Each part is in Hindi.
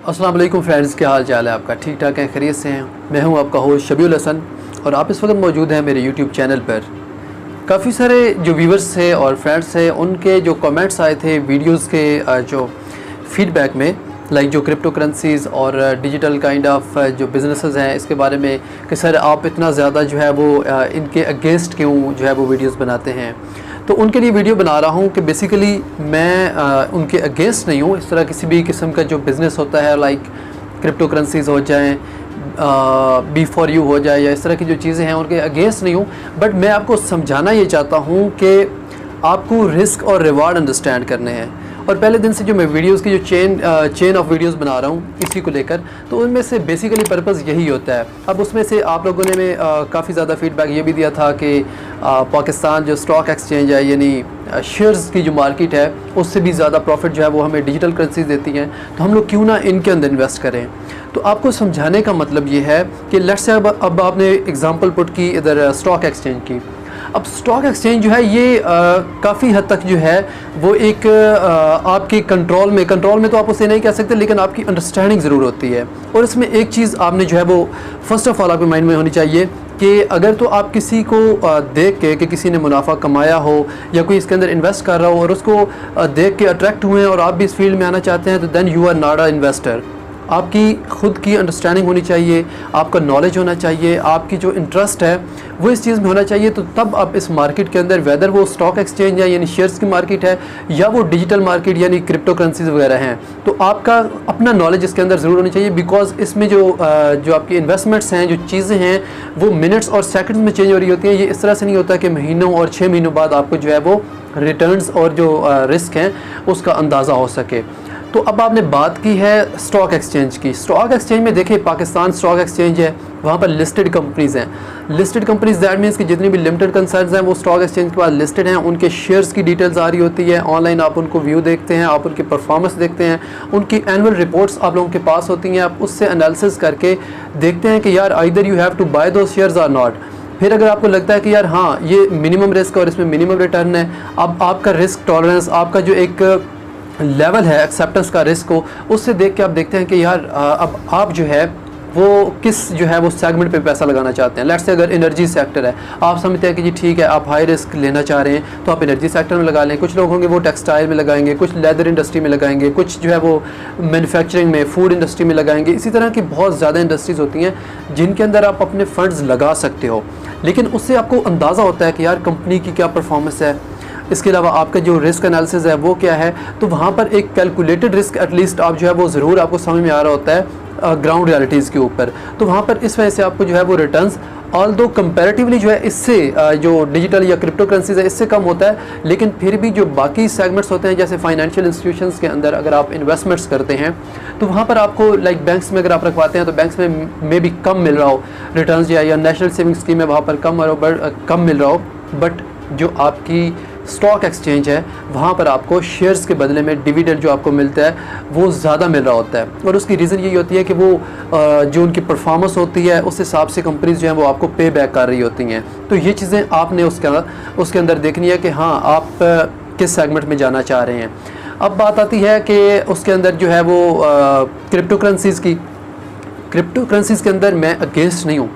अस्सलाम वालेकुम फ्रेंड्स, क्या हाल चाल है आपका? ठीक ठाक है, खैरियत से हैं? मैं हूं आपका होस्ट शबीउल हसन और आप इस वक्त मौजूद हैं मेरे यूट्यूब चैनल पर। काफ़ी सारे जो व्यूवर्स थे और फ्रेंड्स थे उनके जो कमेंट्स आए थे वीडियोस के जो फीडबैक में, लाइक जो क्रिप्टो करेंसीज़ और डिजिटल काइंड ऑफ जो बिज़नेसेस हैं इसके बारे में कि सर आप इतना ज़्यादा जो है वो इनके अगेंस्ट क्यों जो है वो वीडियोस बनाते हैं। तो उनके लिए वीडियो बना रहा हूँ कि बेसिकली मैं उनके अगेंस्ट नहीं हूँ। इस तरह किसी भी किस्म का जो बिज़नेस होता है, लाइक क्रिप्टो करेंसीज़ हो जाएँ, B4U हो जाए, या इस तरह की जो चीज़ें हैं उनके अगेंस्ट नहीं हूँ। बट मैं आपको समझाना ये चाहता हूँ कि आपको रिस्क और रिवार्ड अंडरस्टैंड करने हैं। और पहले दिन से जो मैं वीडियोस की जो चेन ऑफ वीडियोस बना रहा हूँ इसी को लेकर, तो उनमें से बेसिकली पर्पस यही होता है। अब उसमें से आप लोगों ने में काफ़ी ज़्यादा फीडबैक ये भी दिया था कि पाकिस्तान जो स्टॉक एक्सचेंज है, यानी शेयर्स की जो मार्केट है, उससे भी ज़्यादा प्रॉफिट जो है वो हमें डिजिटल करेंसीज देती हैं, तो हम लोग क्यों ना इनके अंदर इन्वेस्ट करें। तो आपको समझाने का मतलब ये है कि लेट्स से अब आपने एग्ज़ाम्पल पुट की इधर स्टॉक एक्सचेंज की। अब स्टॉक एक्सचेंज जो है ये काफ़ी हद तक जो है वो एक आपके कंट्रोल में तो आप उसे नहीं कह सकते, लेकिन आपकी अंडरस्टैंडिंग ज़रूर होती है। और इसमें एक चीज़ आपने जो है वो फर्स्ट ऑफ ऑल आपके माइंड में होनी चाहिए कि अगर तो आप किसी को देख के कि किसी ने मुनाफा कमाया हो या कोई इसके अंदर इन्वेस्ट कर रहा हो और उसको देख के अट्रैक्ट हुए हैं और आप भी इस फील्ड में आना चाहते हैं, तो then you are not a investor. आपकी खुद की अंडरस्टैंडिंग होनी चाहिए, आपका नॉलेज होना चाहिए, आपकी जो इंटरेस्ट है वो इस चीज़ में होना चाहिए। तो तब आप इस मार्केट के अंदर, वेदर वो स्टॉक एक्सचेंज है यानी शेयर्स की मार्केट है या वो डिजिटल मार्केट यानी क्रिप्टो करेंसीज वगैरह हैं, तो आपका अपना नॉलेज इसके अंदर ज़रूर होनी चाहिए। बिकॉज इसमें जो आपकी इन्वेस्टमेंट्स हैं, जो चीज़ें हैं, वो मिनट्स और सेकंड्स में चेंज हो रही होती हैं। ये इस तरह से नहीं होता कि महीनों और 6 महीनों बाद आपको जो है वो रिटर्न्स और जो रिस्क हैं उसका अंदाज़ा हो सके। तो अब आपने बात की है स्टॉक एक्सचेंज की। स्टॉक एक्सचेंज में देखिए, पाकिस्तान स्टॉक एक्सचेंज है, वहाँ पर लिस्टेड कंपनीज़ हैं। लिस्टेड कंपनीज दैट मीन्स कि जितनी भी लिमिटेड कंसर्न्स हैं वो स्टॉक एक्सचेंज के पास लिस्टेड हैं। उनके शेयर्स की डिटेल्स आ रही होती है ऑनलाइन, आप उनको व्यू देखते हैं, आप उनकी परफॉर्मेंस देखते हैं, उनकी एनुअल रिपोर्ट्स आप लोगों के पास होती हैं। आप उससे एनालिसिस करके देखते हैं कि यार either you have to buy दो शेयर्स आर नॉट। फिर अगर आपको लगता है कि यार हाँ ये मिनिमम रिस्क और इसमें मिनिमम रिटर्न है, अब आपका रिस्क टॉलरेंस, आपका जो एक लेवल है एक्सेप्टेंस का रिस्क को, उससे देख के आप देखते हैं कि यार अब आप जो है वो किस जो है वो सेगमेंट पे पैसा लगाना चाहते हैं। लेट्स से अगर एनर्जी सेक्टर है, आप समझते हैं कि जी ठीक है आप हाई रिस्क लेना चाह रहे हैं तो आप एनर्जी सेक्टर में लगा लें। कुछ लोग होंगे वो टेक्सटाइल में लगाएंगे, कुछ लेदर इंडस्ट्री में लगाएंगे, कुछ जो है वो मैन्युफैक्चरिंग में, फूड इंडस्ट्री में लगाएंगे। इसी तरह की बहुत ज़्यादा इंडस्ट्रीज़ होती हैं जिनके अंदर आप अपने फंड्स लगा सकते हो, लेकिन उससे आपको अंदाज़ा होता है कि यार कंपनी की क्या परफॉर्मेंस है, इसके अलावा आपका जो रिस्क एनालिसिस है वो क्या है। तो वहाँ पर एक कैलकुलेटेड रिस्क एटलीस्ट आप जो है वो ज़रूर आपको समझ में आ रहा होता है ग्राउंड रियलिटीज़ के ऊपर। तो वहाँ पर इस वजह से आपको जो है वो रिटर्न्स ऑल्दो कंपैरेटिवली जो है इससे जो डिजिटल या क्रिप्टो करेंसीज है इससे कम होता है, लेकिन फिर भी जो बाकी सेगमेंट्स होते हैं जैसे फाइनेंशियल इंस्टीट्यूशंस के अंदर अगर आप इन्वेस्टमेंट्स करते हैं तो वहाँ पर आपको लाइक बैंक्स में अगर आप रखवाते हैं तो बैंक्स में भी कम मिल रहा हो रिटर्न्स, या नेशनल सेविंग स्कीम में वहाँ पर कम मिल रहा हो। बट जो आपकी स्टॉक एक्सचेंज है वहाँ पर आपको शेयर्स के बदले में डिविडेंड जो आपको मिलता है वो ज़्यादा मिल रहा होता है। और उसकी रीज़न यही होती है कि वो जो उनकी परफॉर्मेंस होती है उस हिसाब से कंपनीज जो हैं वो आपको पे बैक कर रही होती हैं। तो ये चीज़ें आपने उसके अंदर देखनी है कि हाँ आप किस सेगमेंट में जाना चाह रहे हैं। अब बात आती है कि उसके अंदर जो है वो क्रिप्टो करेंसीज़ की। क्रिप्टो करेंसीज़ के अंदर मैं अगेंस्ट नहीं हूँ,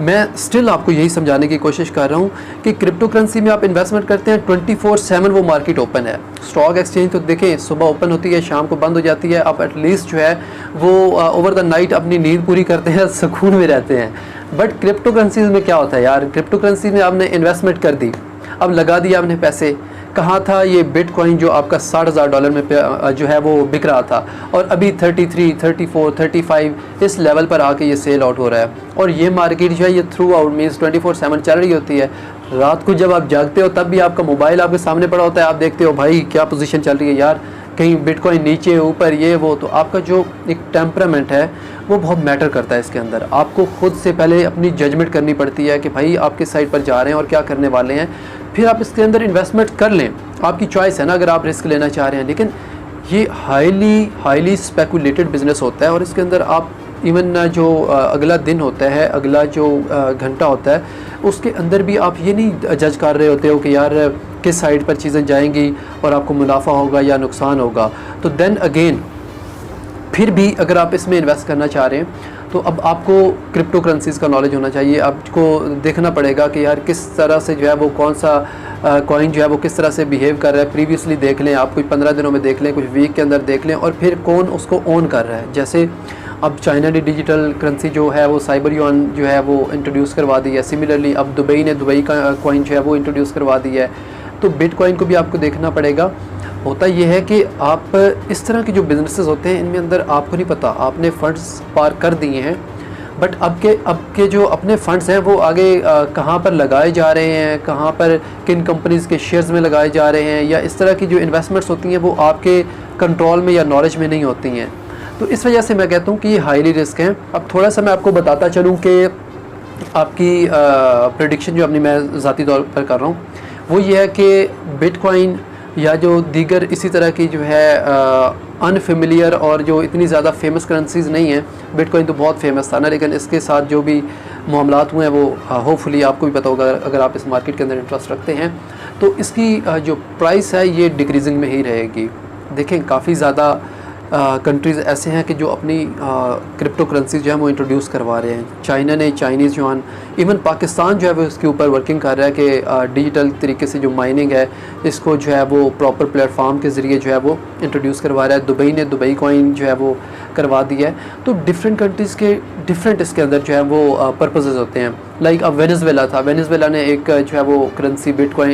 मैं स्टिल आपको यही समझाने की कोशिश कर रहा हूँ कि क्रिप्टो करेंसी में आप इन्वेस्टमेंट करते हैं 24/7 वो मार्केट ओपन है। स्टॉक एक्सचेंज तो देखें सुबह ओपन होती है, शाम को बंद हो जाती है। आप एटलीस्ट जो है वो ओवर द नाइट अपनी नींद पूरी करते हैं, सुकून में रहते हैं। बट क्रिप्टो करेंसीज में क्या होता है यार, क्रिप्टो करेंसी में आपने इन्वेस्टमेंट कर दी, अब लगा दिया आपने पैसे, कहाँ था ये बिटकॉइन जो आपका $60,000 में जो है वो बिक रहा था और अभी 33, 34, 35 इस लेवल पर आके ये सेल आउट हो रहा है। और ये मार्केट जो है ये थ्रू आउट मीन्स 24/7 चल रही होती है। रात को जब आप जागते हो तब भी आपका मोबाइल आपके सामने पड़ा होता है, आप देखते हो भाई क्या पोजीशन चल रही है यार, कहीं बिटकॉइन नीचे ऊपर ये वो। तो आपका जो एक टेम्परामेंट है वो बहुत मैटर करता है इसके अंदर। आपको खुद से पहले अपनी जजमेंट करनी पड़ती है कि भाई आप किस साइड पर जा रहे हैं और क्या करने वाले हैं, फिर आप इसके अंदर इन्वेस्टमेंट कर लें। आपकी चॉइस है ना अगर आप रिस्क लेना चाह रहे हैं, लेकिन ये हाईली स्पेकुलेटेड बिजनेस होता है और इसके अंदर आप इवन जो अगला दिन होता है, अगला जो घंटा होता है, उसके अंदर भी आप ये नहीं जज कर रहे होते हो कि यार किस साइड पर चीज़ें जाएंगी और आपको मुनाफा होगा या नुकसान होगा। तो देन अगेन फिर भी अगर आप इसमें इन्वेस्ट करना चाह रहे हैं तो अब आपको क्रिप्टो करेंसीज़ का नॉलेज होना चाहिए। आपको देखना पड़ेगा कि यार किस तरह से जो है वो कौन सा कॉइन जो है वो किस तरह से बिहेव कर रहा है। प्रीवियसली देख लें, आप कुछ 15 दिनों में देख लें, कुछ वीक के अंदर देख लें, और फिर कौन उसको ओन कर रहा है। जैसे अब चाइना ने डिजिटल करेंसी जो है वो साइबर युआन जो है वो इंट्रोड्यूस करवा दी है। सिमिलरली अब दुबई ने दुबई का कॉइन जो है वो इंट्रोड्यूस करवा दी है। तो बिटकॉइन को भी आपको देखना पड़ेगा। होता यह है कि आप इस तरह के जो बिजनेसेस होते हैं इनमें अंदर आपको नहीं पता, आपने फंड्स पार कर दिए हैं, बट अब के जो अपने फंड्स हैं वो आगे कहाँ पर लगाए जा रहे हैं, कहाँ पर किन कंपनीज़ के शेयर्स में लगाए जा रहे हैं, या इस तरह की जो इन्वेस्टमेंट्स होती हैं वो आपके कंट्रोल में या नॉलेज में नहीं होती हैं। तो इस वजह से मैं कहता हूँ कि ये हाईली रिस्क हैं। अब थोड़ा सा मैं आपको बताता चलूँ कि आपकी प्रेडिक्शन जो अपनी मैं ज़ाती तौर पर कर रहा हूँ वो ये है कि बिटकॉइन या जो दीगर इसी तरह की जो है अनफेमिलियर और जो इतनी ज़्यादा फेमस करेंसीज़ नहीं हैं। बिटकॉइन तो बहुत फेमस था ना, लेकिन इसके साथ जो भी मामलात हुए हैं वो होपफुली आपको भी पता होगा अगर आप इस मार्केट के अंदर इंटरेस्ट रखते हैं। तो इसकी जो प्राइस है ये डिक्रीजिंग में ही रहेगी। देखें काफ़ी ज़्यादा कंट्रीज़ ऐसे हैं कि जो अपनी क्रिप्टो करेंसी जो है वो इंट्रोड्यूस करवा रहे हैं। चाइना ने चाइनीज़ युआन, इवन पाकिस्तान जो है वो इसके ऊपर वर्किंग कर रहा है कि डिजिटल तरीके से जो माइनिंग है इसको जो है वो प्रॉपर प्लेटफॉर्म के ज़रिए जो है वो इंट्रोड्यूस करवा रहा है। दुबई ने दुबई कॉइन जो है वो करवा दिया है। तो डिफरेंट कंट्रीज़ के डिफरेंट इसके अंदर जो है वो पर्पसेस होते हैं। लाइक अब वेनेजुएला था, वेनेजुएला ने एक जो है वो करेंसी बिटकॉइन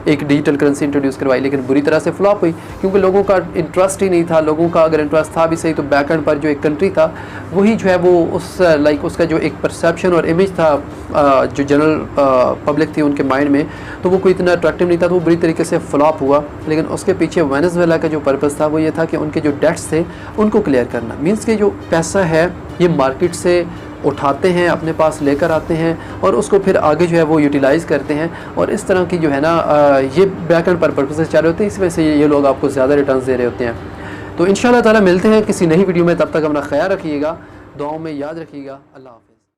एक डिजिटल करेंसी इंट्रोड्यूस करवाई, लेकिन बुरी तरह से फ्लॉप हुई क्योंकि लोगों का इंटरेस्ट ही नहीं था। लोगों का अगर इंटरेस्ट था भी सही तो बैक एंड पर जो एक कंट्री था वही जो है वो उसका जो एक परसेप्शन और इमेज था जो जनरल पब्लिक थी उनके माइंड में, तो वो कोई इतना अट्रैक्टिव नहीं था, तो वो बुरी तरीके से फ्लॉप हुआ। लेकिन उसके पीछे वेनेजुएला का जो पर्पस था वो ये था कि उनके जो डेट्स थे उनको क्लियर करना। मीन्स के जो पैसा है ये मार्केट से उठाते हैं, अपने पास लेकर आते हैं और उसको फिर आगे जो है वो यूटिलाइज़ करते हैं, और इस तरह की जो है ना ये बैक एंड पर पर्पसेस चल रहे होते हैं। इस वजह से ये लोग आपको ज़्यादा रिटर्न्स दे रहे होते हैं। तो इंशाल्लाह ताला मिलते हैं किसी नई वीडियो में, तब तक अपना ख्याल रखिएगा, दुआओं में याद रखिएगा। अल्लाह हाफ़िज़।